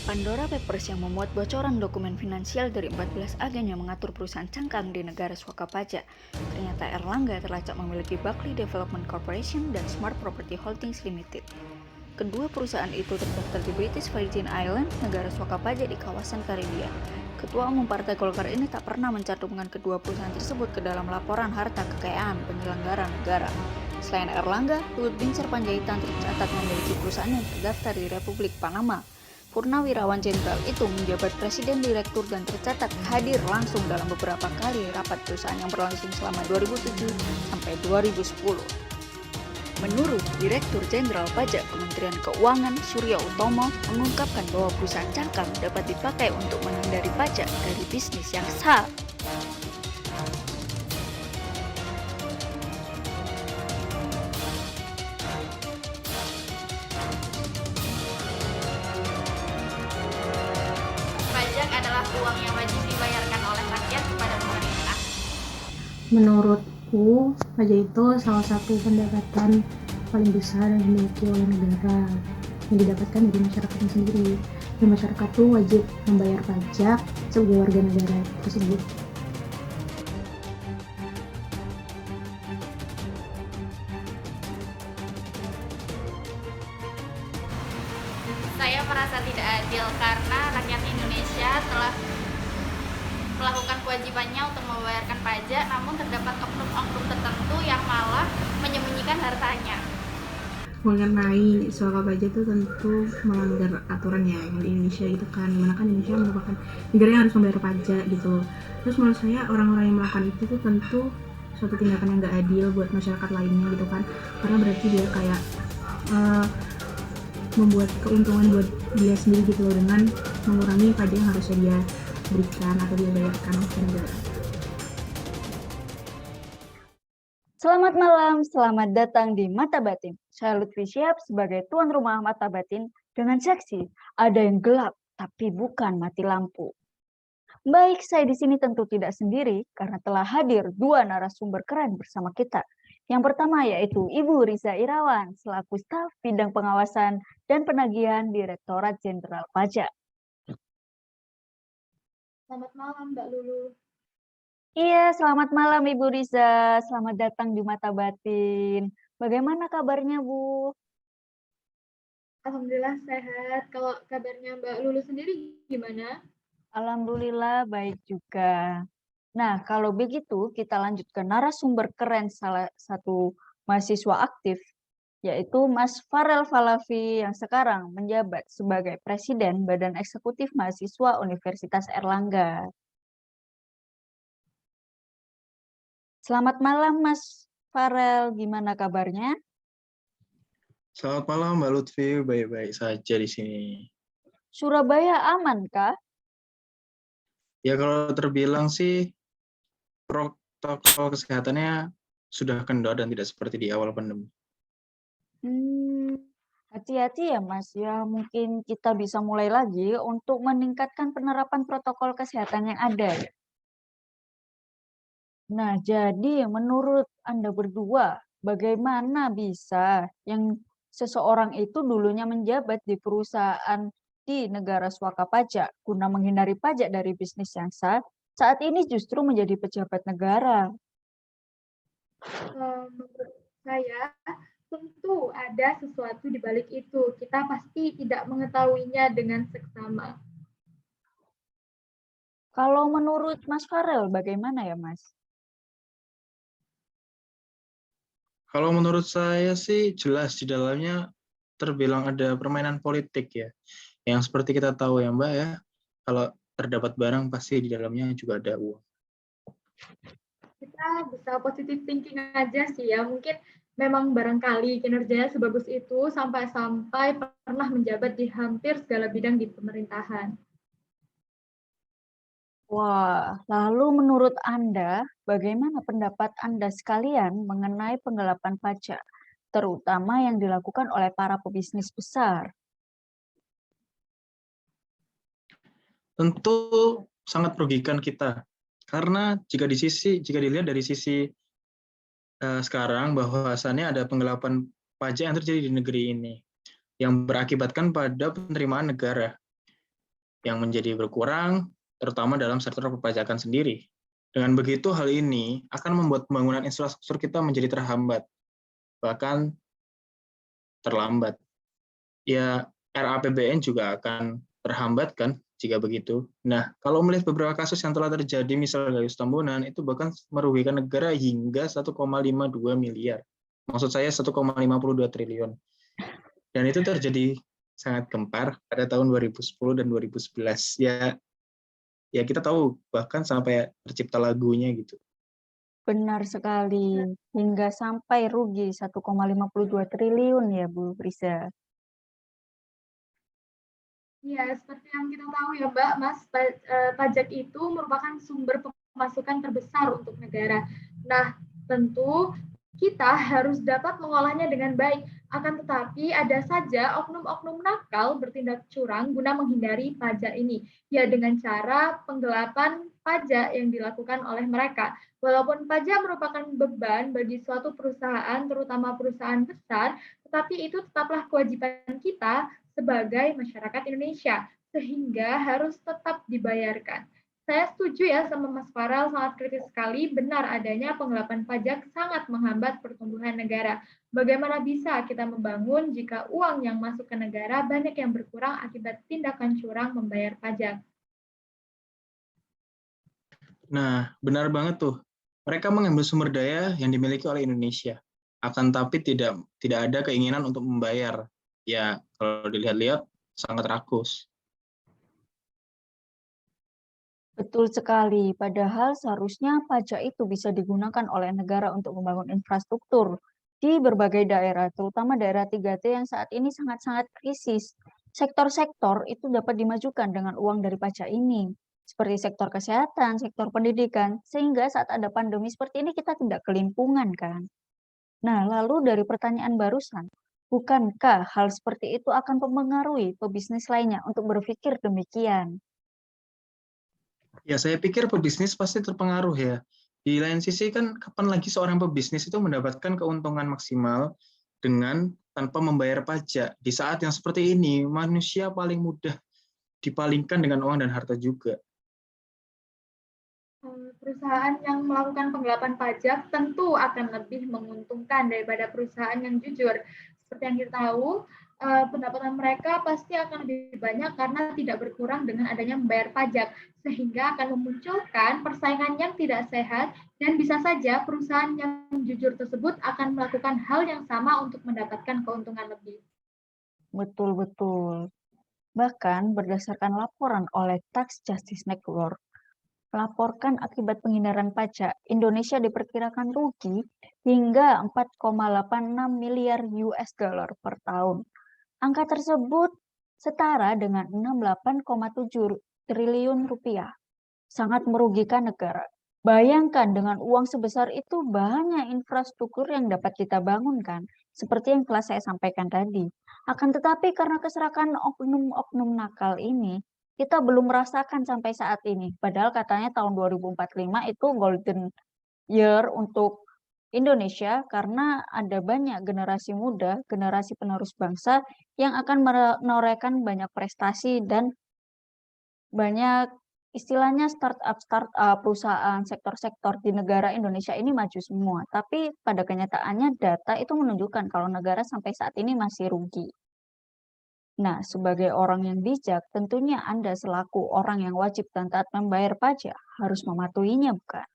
Pandora Papers yang memuat bocoran dokumen finansial dari 14 agen yang mengatur perusahaan cangkang di negara suaka pajak. Ternyata Erlangga terlacak memiliki Buckley Development Corporation dan Smart Property Holdings Limited. Kedua perusahaan itu terdaftar di British Virgin Islands, negara suaka pajak di kawasan Karibia. Ketua Umum Partai Golkar ini tak pernah mencantumkan kedua perusahaan tersebut ke dalam laporan harta kekayaan penyelenggara negara. Selain Erlangga, Luhut Binsar Panjaitan tercatat memiliki perusahaan yang terdaftar di Republik Panama. Purnawirawan Jenderal itu menjabat Presiden Direktur dan tercatat hadir langsung dalam beberapa kali rapat perusahaan yang berlangsung selama 2007 sampai 2010. Menurut Direktur Jenderal Pajak Kementerian Keuangan Surya Utomo mengungkapkan bahwa perusahaan cangkang dapat dipakai untuk menghindari pajak dari bisnis yang sah. Pajak adalah uang yang wajib dibayarkan oleh rakyat kepada pemerintah. Menurutku, pajak itu salah satu pendapatan paling besar yang dimiliki oleh negara yang didapatkan dari masyarakatnya sendiri. Dan masyarakat tuh wajib membayar pajak sebagai warga negara tersebut. Saya merasa tidak adil karena rakyat Indonesia telah melakukan kewajibannya untuk membayarkan pajak, namun terdapat oknum-oknum tertentu yang malah menyembunyikan hartanya. Mengenai soal pajak itu tentu melanggar aturan ya yang di Indonesia gitu kan, dimana kan Indonesia merupakan negara yang harus membayar pajak gitu. Terus menurut saya orang-orang yang melakukan itu tuh tentu suatu tindakan yang gak adil buat masyarakat lainnya gitu kan, karena berarti dia kayak membuat keuntungan buat dia sendiri gitu loh, dengan mengurangi pajak yang harusnya dia berikan atau dia bayarkan ke negara. Selamat malam, selamat datang di Mata Batin. Saya Lutfi Syihab sebagai tuan rumah Mata Batin dengan seksi ada yang gelap tapi bukan mati lampu. Baik, saya di sini tentu tidak sendiri karena telah hadir dua narasumber keren bersama kita. Yang pertama yaitu Ibu Riza Irawan selaku staf bidang pengawasan dan penagihan Direktorat Jenderal Pajak. Selamat malam, Mbak Lulu. Iya, selamat malam Ibu Riza. Selamat datang di Mata Batin. Bagaimana kabarnya, Bu? Alhamdulillah sehat. Kalau kabarnya Mbak Lulu sendiri gimana? Alhamdulillah baik juga. Nah, kalau begitu kita lanjut ke narasumber keren salah satu mahasiswa aktif, yaitu Mas Farel Falavi yang sekarang menjabat sebagai Presiden Badan Eksekutif Mahasiswa Universitas Erlangga. Selamat malam Mas Farel, gimana kabarnya? Selamat malam Mbak Lutfi, baik-baik saja di sini. Surabaya aman kah? Ya kalau terbilang sih protokol kesehatannya sudah kendor dan tidak seperti di awal pandemi. Hati-hati ya Mas, ya mungkin kita bisa mulai lagi untuk meningkatkan penerapan protokol kesehatan yang ada ya. Nah, jadi menurut Anda berdua, bagaimana bisa yang seseorang itu dulunya menjabat di perusahaan di negara suaka pajak guna menghindari pajak dari bisnis yang sah, saat ini justru menjadi pejabat negara? Menurut saya, tentu ada sesuatu di balik itu. Kita pasti tidak mengetahuinya dengan seksama. Kalau menurut Mas Farel, bagaimana ya Mas? Kalau menurut saya sih jelas di dalamnya terbilang ada permainan politik ya. Yang seperti kita tahu ya Mbak ya, kalau terdapat barang pasti di dalamnya juga ada uang. Kita bisa positive thinking aja sih ya. Mungkin memang barangkali kinerjanya sebagus itu sampai-sampai pernah menjabat di hampir segala bidang di pemerintahan. Wah, lalu menurut Anda, bagaimana pendapat Anda sekalian mengenai penggelapan pajak, terutama yang dilakukan oleh para pebisnis besar? Tentu sangat merugikan kita. Karena jika dilihat dari sisi sekarang bahwasannya ada penggelapan pajak yang terjadi di negeri ini yang berakibatkan pada penerimaan negara. yang menjadi berkurang, terutama dalam sektor perpajakan sendiri. Dengan begitu, hal ini akan membuat pembangunan infrastruktur kita menjadi terhambat, bahkan terlambat. Ya, RAPBN juga akan terhambat kan jika begitu. Nah, kalau melihat beberapa kasus yang telah terjadi, misalnya Gayus Tambunan, itu bahkan merugikan negara hingga 1,52 miliar. Maksud saya 1,52 triliun. Dan itu terjadi sangat gempar pada tahun 2010 dan 2011. Ya kita tahu bahkan sampai tercipta lagunya gitu. Benar sekali, hingga sampai rugi 1,52 triliun ya Bu Riza. Ya, seperti yang kita tahu ya Mbak, Mas, pajak itu merupakan sumber pemasukan terbesar untuk negara. Nah, tentu kita harus dapat mengolahnya dengan baik. Akan tetapi ada saja oknum-oknum nakal bertindak curang guna menghindari pajak ini. Ya, dengan cara penggelapan pajak yang dilakukan oleh mereka. Walaupun pajak merupakan beban bagi suatu perusahaan, terutama perusahaan besar, tetapi itu tetaplah kewajiban kita sebagai masyarakat Indonesia, sehingga harus tetap dibayarkan. Saya setuju ya sama Mas Farel, sangat kritis sekali, benar adanya penggelapan pajak sangat menghambat pertumbuhan negara. Bagaimana bisa kita membangun jika uang yang masuk ke negara banyak yang berkurang akibat tindakan curang membayar pajak? Nah, benar banget tuh. Mereka mengambil sumber daya yang dimiliki oleh Indonesia. Akan tapi tidak ada keinginan untuk membayar. Ya, kalau dilihat-lihat sangat rakus. Betul sekali, padahal seharusnya pajak itu bisa digunakan oleh negara untuk membangun infrastruktur di berbagai daerah, terutama daerah 3T yang saat ini sangat-sangat krisis. Sektor-sektor itu dapat dimajukan dengan uang dari pajak ini, seperti sektor kesehatan, sektor pendidikan, sehingga saat ada pandemi seperti ini kita tidak kelimpungan kan. Nah, lalu dari pertanyaan barusan, bukankah hal seperti itu akan mempengaruhi pebisnis lainnya untuk berpikir demikian? Ya, saya pikir pebisnis pasti terpengaruh ya. Di lain sisi kan kapan lagi seorang pebisnis itu mendapatkan keuntungan maksimal dengan tanpa membayar pajak. Di saat yang seperti ini, manusia paling mudah dipalingkan dengan uang dan harta juga. Perusahaan yang melakukan penggelapan pajak tentu akan lebih menguntungkan daripada perusahaan yang jujur. Seperti yang kita tahu, pendapatan mereka pasti akan lebih banyak karena tidak berkurang dengan adanya membayar pajak, sehingga akan memunculkan persaingan yang tidak sehat dan bisa saja perusahaan yang jujur tersebut akan melakukan hal yang sama untuk mendapatkan keuntungan lebih. Betul-betul. Bahkan berdasarkan laporan oleh Tax Justice Network, melaporkan akibat penghindaran pajak, Indonesia diperkirakan rugi hingga 4,86 miliar US dollar per tahun. Angka tersebut setara dengan 68,7 triliun rupiah. Sangat merugikan negara. Bayangkan dengan uang sebesar itu banyak infrastruktur yang dapat kita bangun kan, seperti yang telah saya sampaikan tadi. Akan tetapi karena keserakan oknum-oknum nakal ini, kita belum merasakan sampai saat ini. Padahal katanya tahun 2045 itu golden year untuk Indonesia karena ada banyak generasi muda, generasi penerus bangsa yang akan menorehkan banyak prestasi dan banyak istilahnya startup perusahaan sektor-sektor di negara Indonesia ini maju semua. Tapi pada kenyataannya data itu menunjukkan kalau negara sampai saat ini masih rugi. Nah, sebagai orang yang bijak, tentunya Anda selaku orang yang wajib dan taat membayar pajak harus mematuhinya, bukan?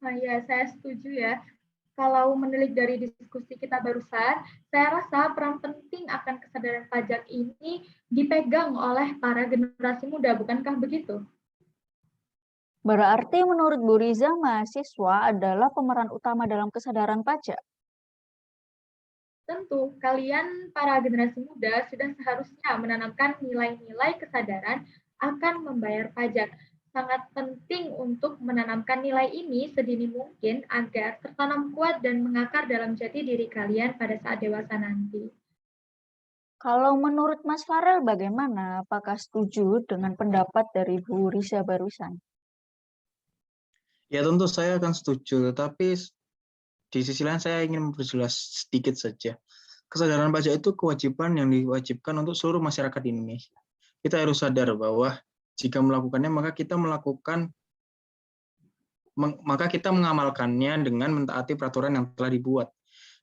Nah, ya, saya setuju ya. Kalau menilik dari diskusi kita barusan, saya rasa peran penting akan kesadaran pajak ini dipegang oleh para generasi muda, bukankah begitu? Berarti menurut Bu Riza, mahasiswa adalah pemeran utama dalam kesadaran pajak. Tentu, kalian para generasi muda sudah seharusnya menanamkan nilai-nilai kesadaran akan membayar pajak. Sangat penting untuk menanamkan nilai ini sedini mungkin agar tertanam kuat dan mengakar dalam jati diri kalian pada saat dewasa nanti. Kalau menurut Mas Farel bagaimana? Apakah setuju dengan pendapat dari Bu Riza barusan? Ya tentu saya akan setuju, tapi di sisi lain saya ingin memperjelas sedikit saja. Kesadaran pajak itu kewajiban yang diwajibkan untuk seluruh masyarakat Indonesia. kita harus sadar bahwa jika melakukannya maka kita mengamalkannya dengan mentaati peraturan yang telah dibuat.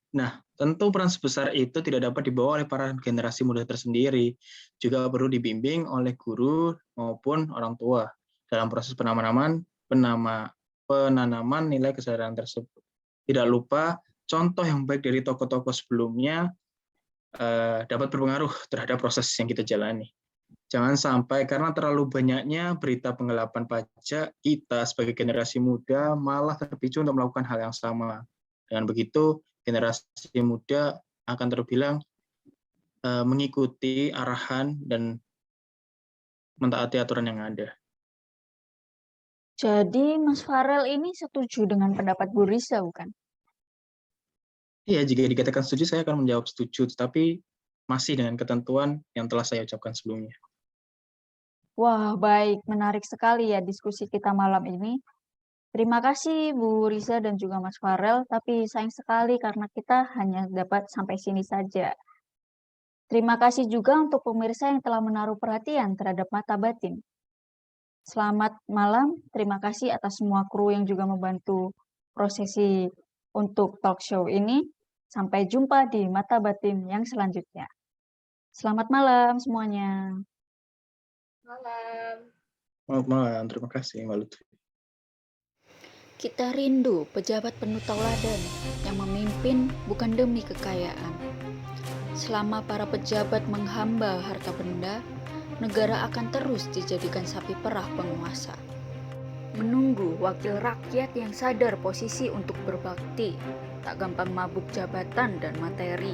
Nah, tentu peran sebesar itu tidak dapat dibawa oleh para generasi muda tersendiri, juga perlu dibimbing oleh guru maupun orang tua dalam proses penanaman nilai kesadaran tersebut. Tidak lupa, contoh yang baik dari tokoh-tokoh sebelumnya dapat berpengaruh terhadap proses yang kita jalani. Jangan sampai karena terlalu banyaknya berita penggelapan pajak, kita sebagai generasi muda malah terpicu untuk melakukan hal yang sama. Dengan begitu, generasi muda akan terbilang mengikuti arahan dan mentaati aturan yang ada. Jadi Mas Farel ini setuju dengan pendapat Bu Risa, bukan? Iya, jika dikatakan setuju, saya akan menjawab setuju, tetapi masih dengan ketentuan yang telah saya ucapkan sebelumnya. Wah, baik. Menarik sekali ya diskusi kita malam ini. Terima kasih Bu Risa dan juga Mas Farel, tapi sayang sekali karena kita hanya dapat sampai sini saja. Terima kasih juga untuk pemirsa yang telah menaruh perhatian terhadap mata batin. Selamat malam, terima kasih atas semua kru yang juga membantu prosesi untuk talk show ini. Sampai jumpa di mata batin yang selanjutnya. Selamat malam semuanya. Malam. Selamat malam, terima kasih Mbak Lutfi. Kita rindu pejabat penuh tauladan yang memimpin bukan demi kekayaan. Selama para pejabat menghamba harta benda, negara akan terus dijadikan sapi perah penguasa. Menunggu wakil rakyat yang sadar posisi untuk berbakti, tak gampang mabuk jabatan dan materi.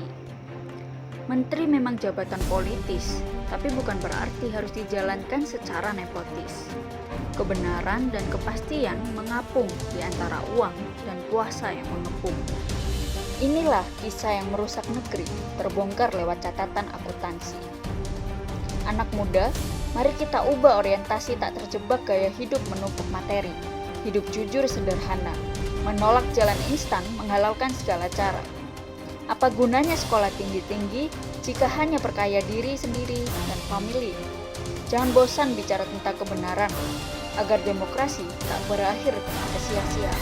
Menteri memang jabatan politis, tapi bukan berarti harus dijalankan secara nepotis. Kebenaran dan kepastian mengapung di antara uang dan kuasa yang mengepung. Inilah kisah yang merusak negeri, terbongkar lewat catatan akuntansi. Anak muda, mari kita ubah orientasi tak terjebak gaya hidup menumpuk materi. Hidup jujur sederhana, menolak jalan instan, menghalalkan segala cara. Apa gunanya sekolah tinggi-tinggi jika hanya perkaya diri sendiri dan famili? Jangan bosan bicara tentang kebenaran, agar demokrasi tak berakhir sia-sia.